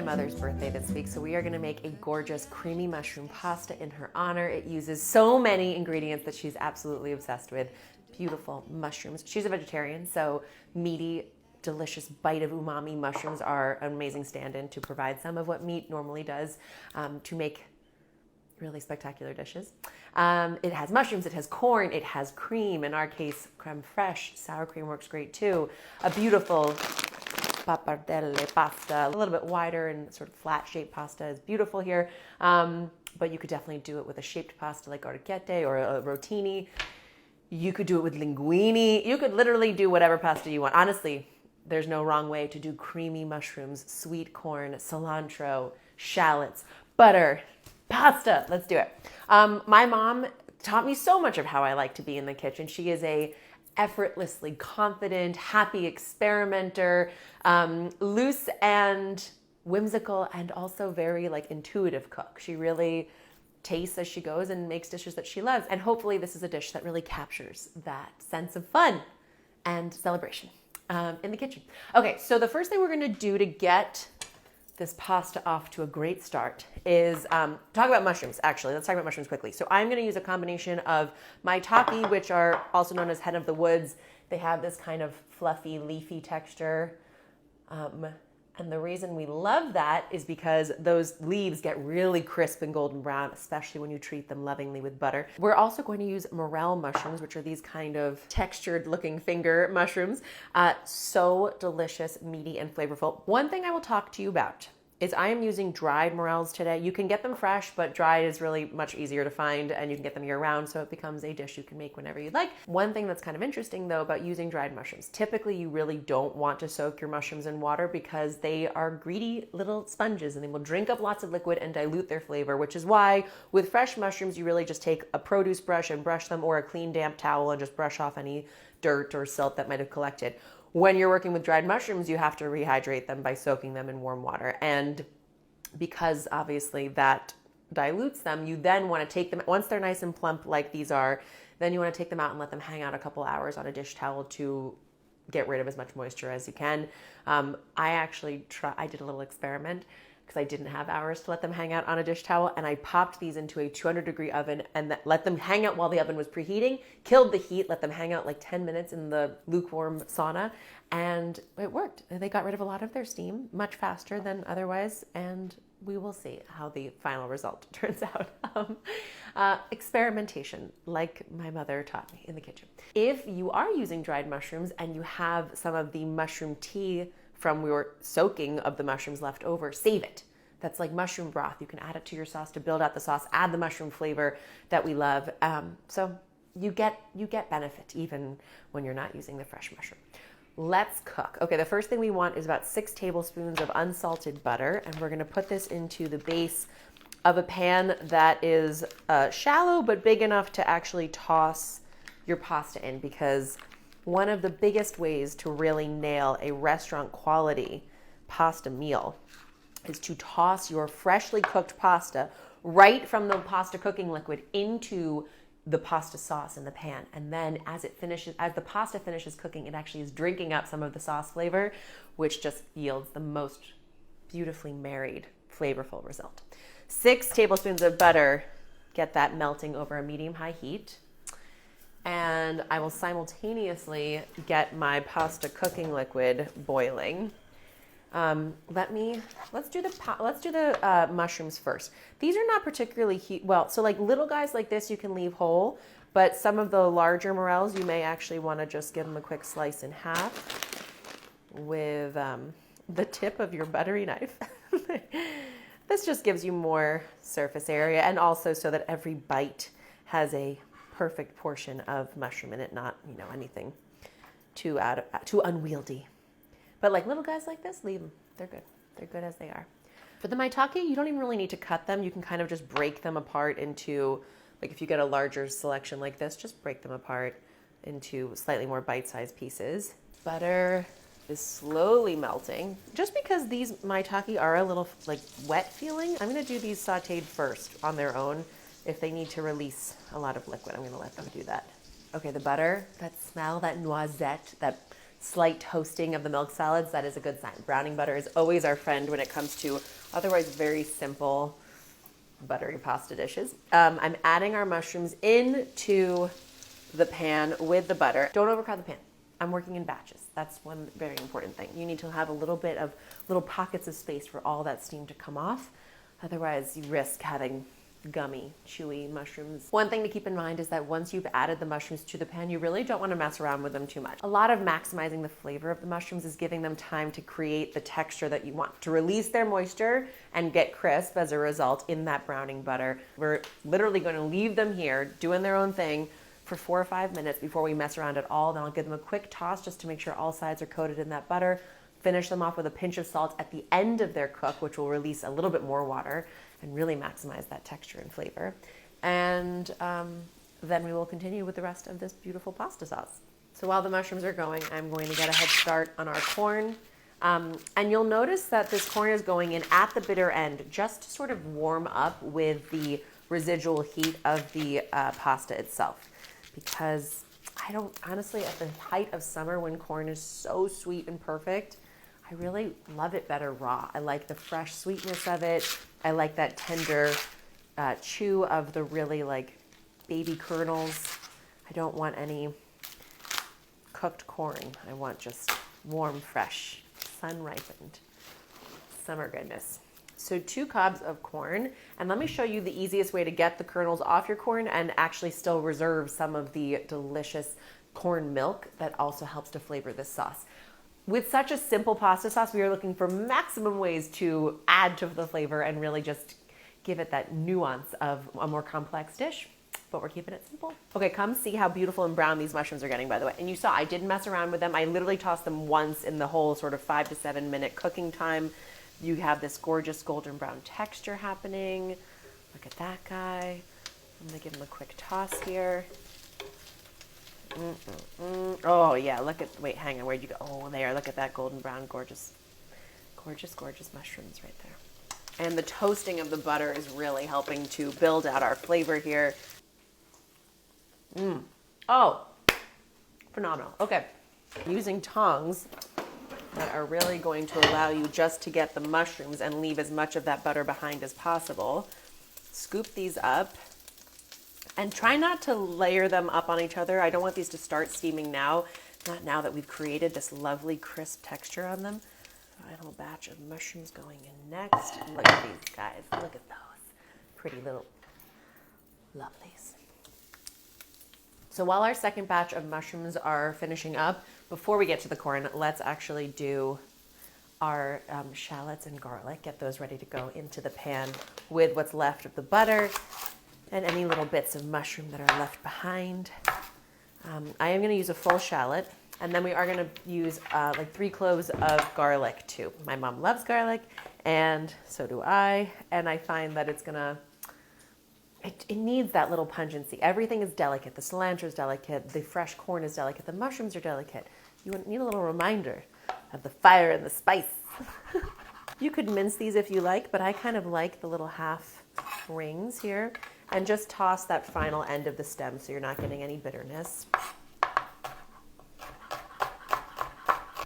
my mother's birthday this week, so we are gonna make a gorgeous creamy mushroom pasta in her honor. It uses so many ingredients that she's absolutely obsessed with. Beautiful mushrooms. She's a vegetarian, so meaty, delicious bite of umami mushrooms are an amazing stand-in to provide some of what meat normally does to make really spectacular dishes. It has mushrooms, it has corn, it has cream. In our case, creme fraiche. Sour cream works great too. A beautiful pappardelle pasta, a little bit wider and sort of flat-shaped pasta is beautiful here. But you could definitely do it with a shaped pasta like orecchiette or a rotini. You could do it with linguine. You could literally do whatever pasta you want. Honestly, there's no wrong way to do creamy mushrooms, sweet corn, cilantro, shallots, butter, pasta. Let's do it. My mom taught me so much of how I like to be in the kitchen. She is a effortlessly confident, happy experimenter, loose and whimsical, and also very intuitive cook. She really tastes as she goes and makes dishes that she loves. And hopefully this is a dish that really captures that sense of fun and celebration in the kitchen. Okay, so the first thing we're gonna do to get this pasta off to a great start is talk about mushrooms, actually. Let's talk about mushrooms quickly. So I'm gonna use a combination of maitake, which are also known as head of the woods. They have this kind of fluffy, leafy texture. And the reason we love that is because those leaves get really crisp and golden brown, especially when you treat them lovingly with butter. We're also going to use morel mushrooms, which are these kind of textured looking finger mushrooms. So delicious, meaty, and flavorful. One thing I will talk to you about is I am using dried morels today. You can get them fresh, but dried is really much easier to find, and you can get them year round, so it becomes a dish you can make whenever you'd like. One thing that's kind of interesting though about using dried mushrooms, typically you really don't want to soak your mushrooms in water because they are greedy little sponges and they will drink up lots of liquid and dilute their flavor, which is why with fresh mushrooms, you really just take a produce brush and brush them, or a clean damp towel and just brush off any dirt or silt that might have collected. When you're working with dried mushrooms, you have to rehydrate them by soaking them in warm water. And because obviously that dilutes them, you then want to take them, once they're nice and plump like these are, then you want to take them out and let them hang out a couple hours on a dish towel to get rid of as much moisture as you can. I did a little experiment because I didn't have hours to let them hang out on a dish towel, and I popped these into a 200-degree oven and let them hang out while the oven was preheating, killed the heat, let them hang out like 10 minutes in the lukewarm sauna, and it worked. They got rid of a lot of their steam much faster than otherwise, and we will see how the final result turns out. Experimentation, like my mother taught me in the kitchen. If you are using dried mushrooms and you have some of the mushroom tea from your soaking of the mushrooms left over, save it. That's like mushroom broth. You can add it to your sauce to build out the sauce, add the mushroom flavor that we love. So you get benefit even when you're not using the fresh mushroom. Let's cook. Okay, the first thing we want is about 6 tablespoons of unsalted butter, and we're gonna put this into the base of a pan that is shallow but big enough to actually toss your pasta in, because one of the biggest ways to really nail a restaurant quality pasta meal is to toss your freshly cooked pasta right from the pasta cooking liquid into the pasta sauce in the pan. And then as the pasta finishes cooking, it actually is drinking up some of the sauce flavor, which just yields the most beautifully married, flavorful result. 6 tablespoons of butter, get that melting over a medium-high heat. And I will simultaneously get my pasta cooking liquid boiling. Let's do the mushrooms first. These are not particularly so like little guys like this you can leave whole, but some of the larger morels you may actually want to just give them a quick slice in half with the tip of your buttery knife. This just gives you more surface area, and also so that every bite has a perfect portion of mushroom in it, not anything too unwieldy. But like little guys like this, leave them. They're good. They're good as they are. For the maitake, you don't even really need to cut them. You can kind of just break them apart into, like if you get a larger selection like this, just break them apart into slightly more bite-sized pieces. Butter is slowly melting. Just because these maitake are a little wet feeling, I'm gonna do these sauteed first on their own. If they need to release a lot of liquid, I'm gonna let them do that. Okay, the butter, that smell, that noisette, that slight toasting of the milk solids, that is a good sign. Browning butter is always our friend when it comes to otherwise very simple buttery pasta dishes. I'm adding our mushrooms into the pan with the butter. Don't overcrowd the pan. I'm working in batches. That's one very important thing. You need to have a little bit of little pockets of space for all that steam to come off. Otherwise, you risk having gummy, chewy mushrooms. One thing to keep in mind is that once you've added the mushrooms to the pan, you really don't want to mess around with them too much. A lot of maximizing the flavor of the mushrooms is giving them time to create the texture that you want, to release their moisture and get crisp as a result in that browning butter. We're literally going to leave them here doing their own thing for 4 or 5 minutes before we mess around at all. Then I'll give them a quick toss just to make sure all sides are coated in that butter. Finish them off with a pinch of salt at the end of their cook, which will release a little bit more water and really maximize that texture and flavor. And then we will continue with the rest of this beautiful pasta sauce. So while the mushrooms are going, I'm going to get a head start on our corn. And you'll notice that this corn is going in at the bitter end just to sort of warm up with the residual heat of the pasta itself. Because I don't, honestly, at the height of summer when corn is so sweet and perfect, I really love it better raw. I like the fresh sweetness of it. I like that tender chew of the really like baby kernels. I don't want any cooked corn. I want just warm, fresh, sun-ripened summer goodness. So 2 cobs of corn, and let me show you the easiest way to get the kernels off your corn and actually still reserve some of the delicious corn milk that also helps to flavor this sauce. With such a simple pasta sauce, we are looking for maximum ways to add to the flavor and really just give it that nuance of a more complex dish, but we're keeping it simple. Okay, come see how beautiful and brown these mushrooms are getting, by the way. And you saw I didn't mess around with them. I literally tossed them once in the whole sort of 5 to 7 minute cooking time. You have this gorgeous golden brown texture happening. Look at that guy. I'm gonna give him a quick toss here. Oh yeah, look at, wait, hang on, where'd you go? Oh, there, look at that golden brown, gorgeous, gorgeous, gorgeous mushrooms right there. And the toasting of the butter is really helping to build out our flavor here. Oh, phenomenal. Okay, using tongs that are really going to allow you just to get the mushrooms and leave as much of that butter behind as possible. Scoop these up and try not to layer them up on each other. I don't want these to start steaming now, not now that we've created this lovely crisp texture on them. Final batch of mushrooms going in next. Look at these guys, look at those pretty little lovelies. So while our second batch of mushrooms are finishing up, before we get to the corn, let's actually do our shallots and garlic. Get those ready to go into the pan with what's left of the butter and any little bits of mushroom that are left behind. I am going to use a full shallot, and then we are going to use like 3 cloves of garlic too. My mom loves garlic, and so do I, and I find that it's going to, it needs that little pungency. Everything is delicate. The cilantro is delicate. The fresh corn is delicate. The mushrooms are delicate. You need a little reminder of the fire and the spice. You could mince these if you like, but I kind of like the little half rings here. And just toss that final end of the stem so you're not getting any bitterness.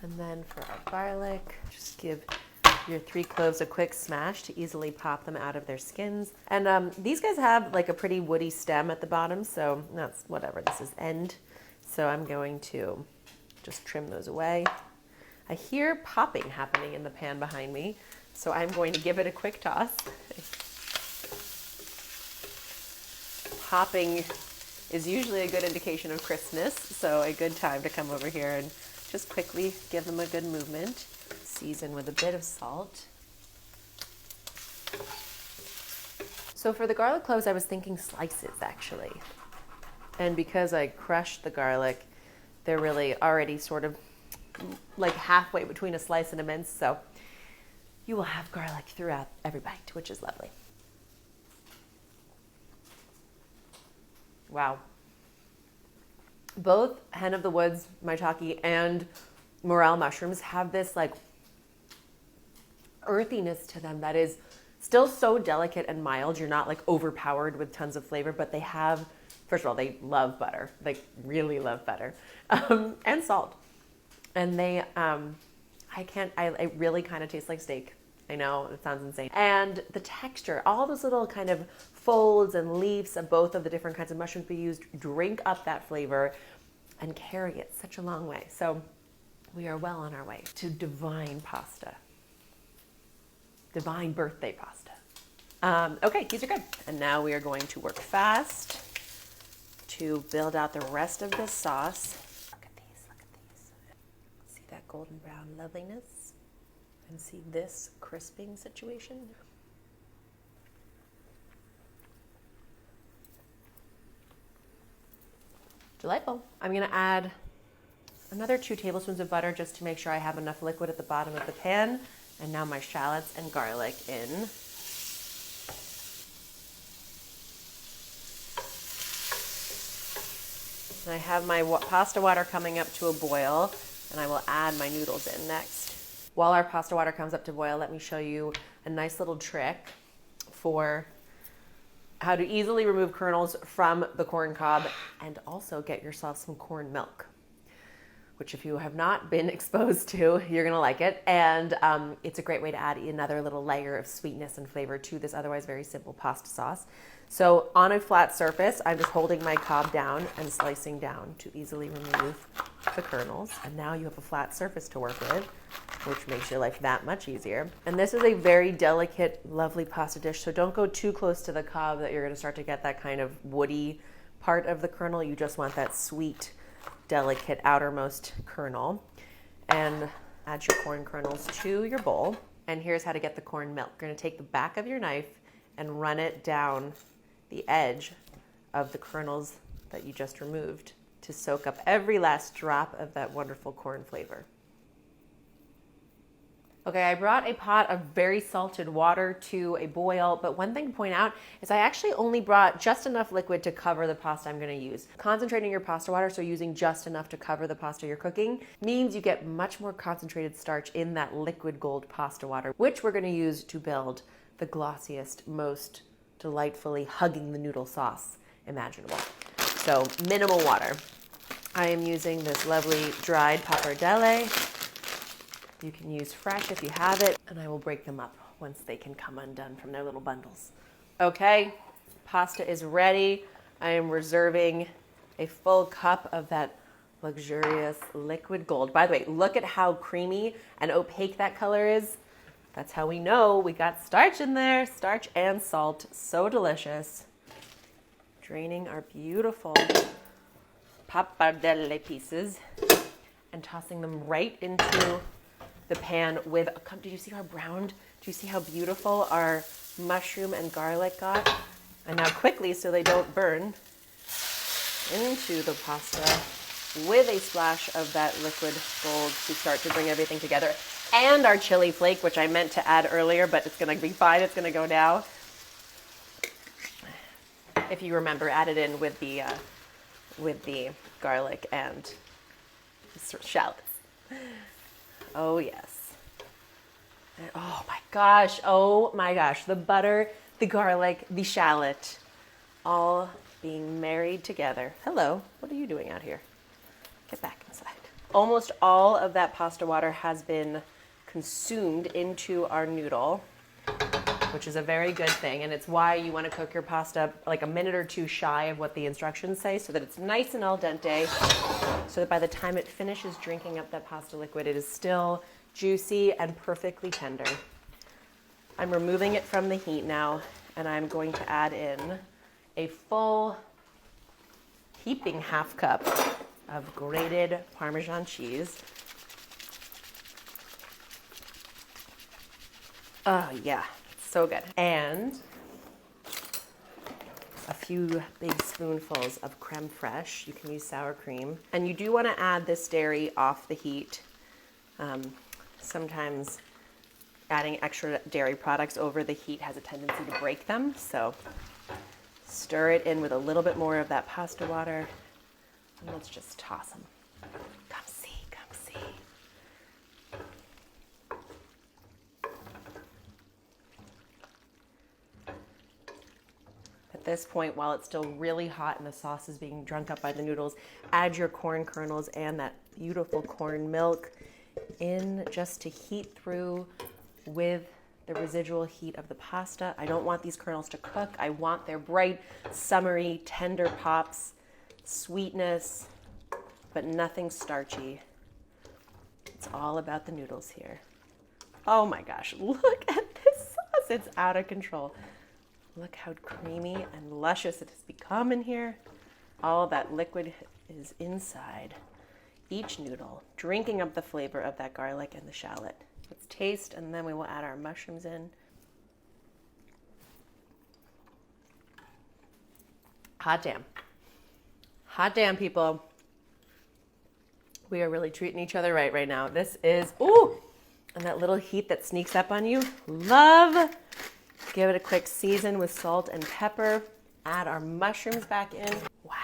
And then for our garlic, just give your 3 cloves a quick smash to easily pop them out of their skins. And these guys have like a pretty woody stem at the bottom, so that's whatever, this is end. So I'm going to just trim those away. I hear popping happening in the pan behind me, so I'm going to give it a quick toss. Popping is usually a good indication of crispness, so a good time to come over here and just quickly give them a good movement. Season with a bit of salt. So for the garlic cloves, I was thinking slices actually. And because I crushed the garlic, they're really already sort of like halfway between a slice and a mince, so you will have garlic throughout every bite, which is lovely. Wow. Both hen of the woods maitake and morel mushrooms have this like earthiness to them that is still so delicate and mild. You're not like overpowered with tons of flavor, but they have, first of all, they love butter. They really love butter and salt. And they, it really kind of tastes like steak. I know, it sounds insane. And the texture, all those little kind of folds and leaves of both of the different kinds of mushrooms we used drink up that flavor and carry it such a long way. So we are well on our way to divine pasta. Divine birthday pasta. Okay, these are good. And now we are going to work fast to build out the rest of this sauce. Look at these, look at these. See that golden brown loveliness? And see this crisping situation? Delightful. I'm gonna add another 2 tablespoons of butter just to make sure I have enough liquid at the bottom of the pan. And now my shallots and garlic in. And I have my pasta water coming up to a boil, and I will add my noodles in next. While our pasta water comes up to boil, let me show you a nice little trick for how to easily remove kernels from the corn cob and also get yourself some corn milk, which if you have not been exposed to, you're gonna like it. And it's a great way to add another little layer of sweetness and flavor to this otherwise very simple pasta sauce. So on a flat surface, I'm just holding my cob down and slicing down to easily remove the kernels. And now you have a flat surface to work with, which makes your life that much easier. And this is a very delicate, lovely pasta dish. So don't go too close to the cob that you're gonna start to get that kind of woody part of the kernel. You just want that sweet, delicate outermost kernel. And add your corn kernels to your bowl. And here's how to get the corn milk. You're gonna take the back of your knife and run it down the edge of the kernels that you just removed to soak up every last drop of that wonderful corn flavor. Okay, I brought a pot of very salted water to a boil, but one thing to point out is I actually only brought just enough liquid to cover the pasta I'm gonna use. Concentrating your pasta water, so using just enough to cover the pasta you're cooking, means you get much more concentrated starch in that liquid gold pasta water, which we're gonna use to build the glossiest, most delightfully hugging the noodle sauce imaginable. So minimal water. I am using this lovely dried pappardelle. You can use fresh if you have it, and I will break them up once they can come undone from their little bundles. Okay, pasta is ready. I am reserving a full cup of that luxurious liquid gold. By the way, look at how creamy and opaque that color is. That's how we know we got starch in there. Starch and salt, so delicious. Draining our beautiful pappardelle pieces and tossing them right into the pan with, did you see how browned? Do you see how beautiful our mushroom and garlic got? And now quickly, so they don't burn, into the pasta with a splash of that liquid gold to start to bring everything together. And our chili flake, which I meant to add earlier, but it's gonna be fine, it's gonna go now. If you remember, add it in with the garlic and shallots. Oh yes. And oh my gosh, the butter, the garlic, the shallot, all being married together. Hello, what are you doing out here? Get back inside. Almost all of that pasta water has been consumed into our noodle, which is a very good thing. And it's why you want to cook your pasta like a minute or two shy of what the instructions say, so that it's nice and al dente, so that by the time it finishes drinking up that pasta liquid, it is still juicy and perfectly tender. I'm removing it from the heat now, and I'm going to add in a full heaping half cup of grated Parmesan cheese. Oh yeah, so good. And a few big spoonfuls of creme fraiche. You can use sour cream. And you do want to add this dairy off the heat. Sometimes adding extra dairy products over the heat has a tendency to break them. So stir it in with a little bit more of that pasta water. And let's just toss them. Come see, come see. at this point, while it's still really hot and the sauce is being drunk up by the noodles, add your corn kernels and that beautiful corn milk in just to heat through with the residual heat of the pasta. I don't want these kernels to cook. I want their bright, summery, tender pops, sweetness, but nothing starchy. It's all about the noodles here. Oh my gosh, look at this sauce. It's out of control. Look how creamy and luscious it has become in here. All that liquid is inside each noodle, drinking up the flavor of that garlic and the shallot. Let's taste, and then we will add our mushrooms in. Hot damn. Hot damn, people. We are really treating each other right now. This is, ooh, and that little heat that sneaks up on you. Love. Give it a quick season with salt and pepper. Add our mushrooms back in. Wow.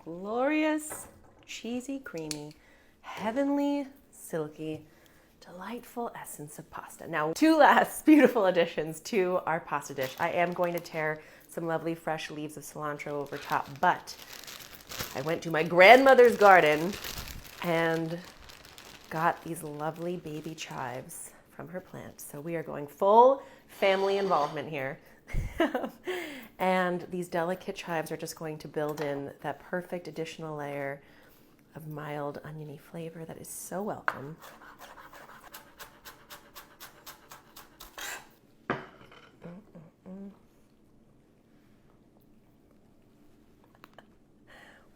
Glorious, cheesy, creamy, heavenly, silky, delightful essence of pasta. Now, two last beautiful additions to our pasta dish. I am going to tear some lovely fresh leaves of cilantro over top, but I went to my grandmother's garden and got these lovely baby chives from her plant. So we are going full family involvement here. And these delicate chives are just going to build in that perfect additional layer of mild oniony flavor that is so welcome.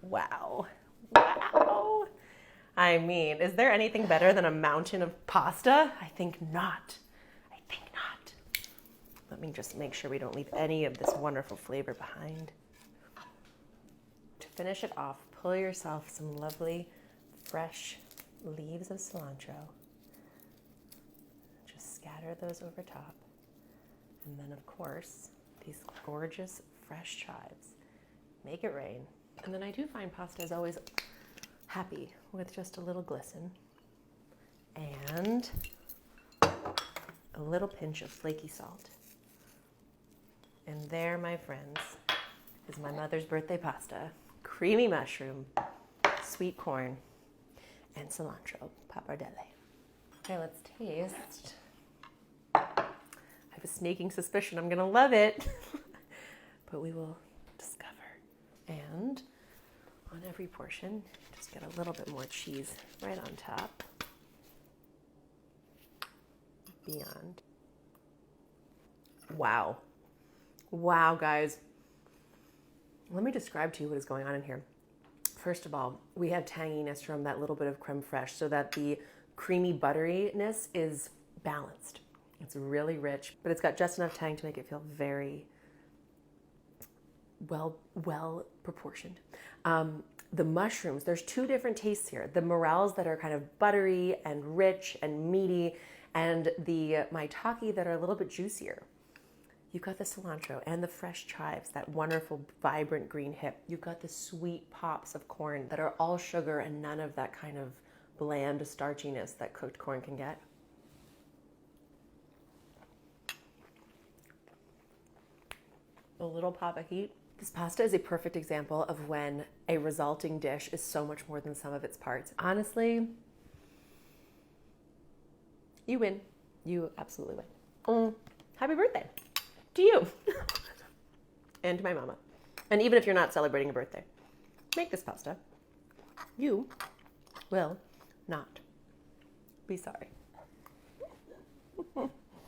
Wow. Wow. I mean, is there anything better than a mountain of pasta? I think not. I think not. Let me just make sure we don't leave any of this wonderful flavor behind. To finish it off, pull yourself some lovely, fresh leaves of cilantro. Just scatter those over top. And then, of course, these gorgeous fresh chives. Make it rain. And then I do find pasta is always happy with just a little glisten and a little pinch of flaky salt. And there, my friends, is my mother's birthday pasta. Creamy mushroom, sweet corn, and cilantro, pappardelle. Okay, let's taste. I have a sneaking suspicion I'm gonna love it, but we will discover. And on every portion, just get a little bit more cheese right on top. Beyond. Wow. Wow, guys. Let me describe to you what is going on in here. First of all, we have tanginess from that little bit of creme fraiche so that the creamy butteriness is balanced. It's really rich, but it's got just enough tang to make it feel very well proportioned. The mushrooms, there's two different tastes here. The morels that are kind of buttery and rich and meaty, and the maitake that are a little bit juicier. You've got the cilantro and the fresh chives, that wonderful, vibrant green hip. You've got the sweet pops of corn that are all sugar and none of that kind of bland starchiness that cooked corn can get. A little pop of heat. This pasta is a perfect example of when a resulting dish is so much more than the sum of its parts. Honestly, you win. You absolutely win. Happy birthday to you and to my mama. And even if you're not celebrating a birthday, make this pasta. You will not be sorry.